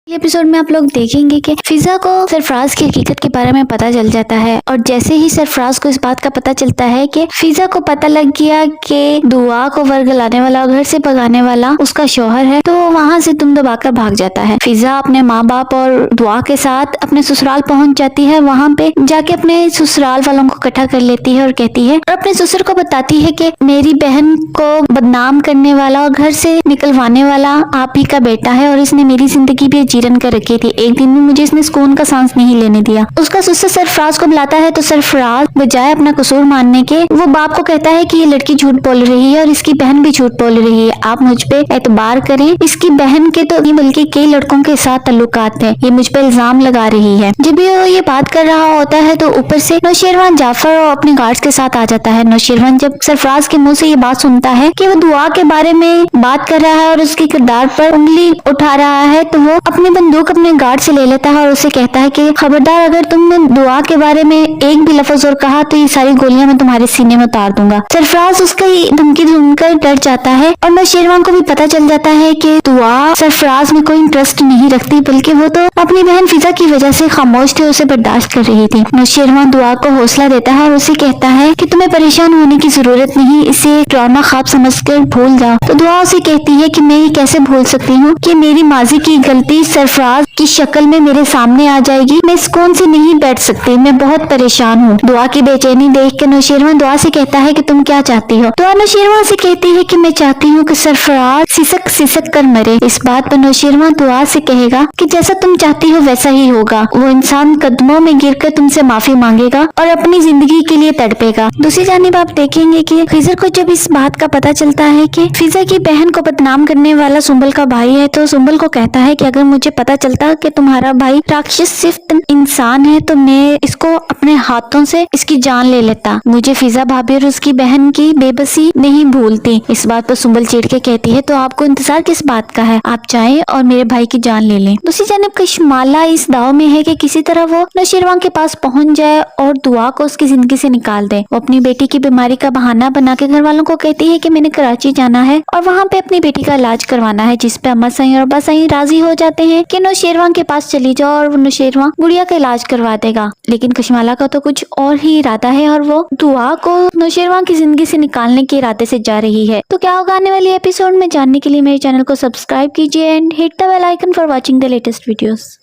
Episode में आप लोग देखेंगे कि फिजा को सरफराज की हकीकत के बारे में पता चल जाता है और जैसे ही सरफराज को इस बात का पता चलता है कि फिजा को पता लग गया कि दुआ को वर्गलाने वाला और घर से भगाने वाला उसका शौहर है, तो वहाँ से दुम दबाकर भाग जाता है। फिजा अपने माँ बाप और दुआ के साथ अपने ससुराल पहुँच जाती है। वहाँ पे जाके अपने ससुराल वालों को इकट्ठा कर लेती है और कहती है और अपने ससुर को बताती है कि मेरी बहन को बदनाम करने वाला और घर से निकलवाने वाला आप ही का बेटा है और इसने मेरी जिंदगी भी जीरन कर रखी थी। एक दिन भी मुझे इसने सुकून का सांस नहीं लेने दिया। उसका ससुर सरफराज को बुलाता है तो सरफराज बजाय अपना कसूर मानने के वो बाप को कहता है कि ये लड़की झूठ बोल रही है और इसकी बहन भी झूठ बोल रही है, आप मुझ पे एतबार करें। इसकी बहन के तो नहीं बल्कि कई लड़कों के साथ ताल्लुकात है, ये मुझ पे इल्जाम लगा रही है। जब भी वो ये बात कर रहा होता है तो ऊपर से नौशेरवान जाफर और अपने गार्ड्स के साथ आ जाता है। नौशेरवान जब सरफराज के मुंह से ये बात सुनता है कि वो दुआ के बारे में बात कर रहा है और उसके किरदार पर उंगली उठा रहा है, तो वो अपनी बंदूक अपने गार्ड से ले लेता है और उसे कहता है कि खबरदार अगर तुमने दुआ के बारे में एक भी लफ्ज और कहा तो ये सारी गोलियां मैं तुम्हारे सीने में उतार दूंगा। सरफराज उसका धमकी सुनकर डर जाता है और नौशेरवान को भी पता चल जाता है कि दुआ सरफराज में कोई इंटरेस्ट नहीं रखती, बल्कि वो तो अपनी बहन फिजा की वजह से खामोश थी, उसे बर्दाश्त कर रही थी। नौशेरवान दुआ को हौसला देता है और उसे कहता है कि तुम्हें परेशान होने की जरूरत नहीं, इसे ड्रामा ख्वाब समझकर भूल जाओ। तो दुआ उसे कहती है कि मैं ये कैसे भूल सकती हूँ कि मेरी माजी की गलती सरफराज की शक्ल में मेरे सामने आ जाएगी, मैं सुकून से नहीं बैठ सकती, मैं बहुत परेशान हूँ। दुआ की बेचैनी देख कर नौशेरवान दुआ से कहता है कि तुम क्या चाहती हो। दुआ नौशेरवान से कहती है कि मैं चाहती हूँ कि सरफराज सिसक सिसक कर मरे। इस बात पर नौशेरवान दुआ से कहेगा कि जैसा तुम चाहती हो वैसा ही होगा। वो इंसान कदमों में गिरकर तुमसे माफी मांगेगा और अपनी जिंदगी के लिए तड़पेगा। दूसरी जानिब आप देखेंगे कि खिजर को जब इस बात का पता चलता है कि फिजा की बहन को बदनाम करने वाला सुंबल का भाई है, तो सुंबल को कहता है कि अगर मुझे पता चलता कि तुम्हारा भाई राक्षस सिर्फ इंसान है तो मैं इसको अपने हाथों से इसकी जान ले लेता। मुझे फिजा भाभी और उसकी बहन की बेबसी नहीं भूलती। इस बात पर सुंबल चिढ़ के कहती है तो आपको इंतजार किस बात का है, आप जाएं और मेरे भाई की जान ले लें। दूसरी जानिब कशमाला इस दाव में है कि किसी तरह वो नौशेरवान के पास पहुंच जाए और दुआ को उसकी जिंदगी से निकाल दे। वो अपनी बेटी की बीमारी का बहाना बना के घर वालों को कहती है कि मैंने कराची जाना है और वहाँ पे अपनी बेटी का इलाज करवाना है, जिस पे अम्मा साईं और अब्बा साईं राजी हो जाते हैं कि नौशेरवान के पास चली जाओ और वो नौशेरवान गुड़िया का इलाज करवा देगा। लेकिन कशमाला का तो कुछ और ही इरादा है और वो दुआ को नौशेरवान की जिंदगी से निकालने के इरादे से जा रही है। तो क्या होगा आने वाली एपिसोड में जानने के लिए मेरे चैनल को सब्सक्राइब कीजिए and hit the bell icon for watching the latest videos.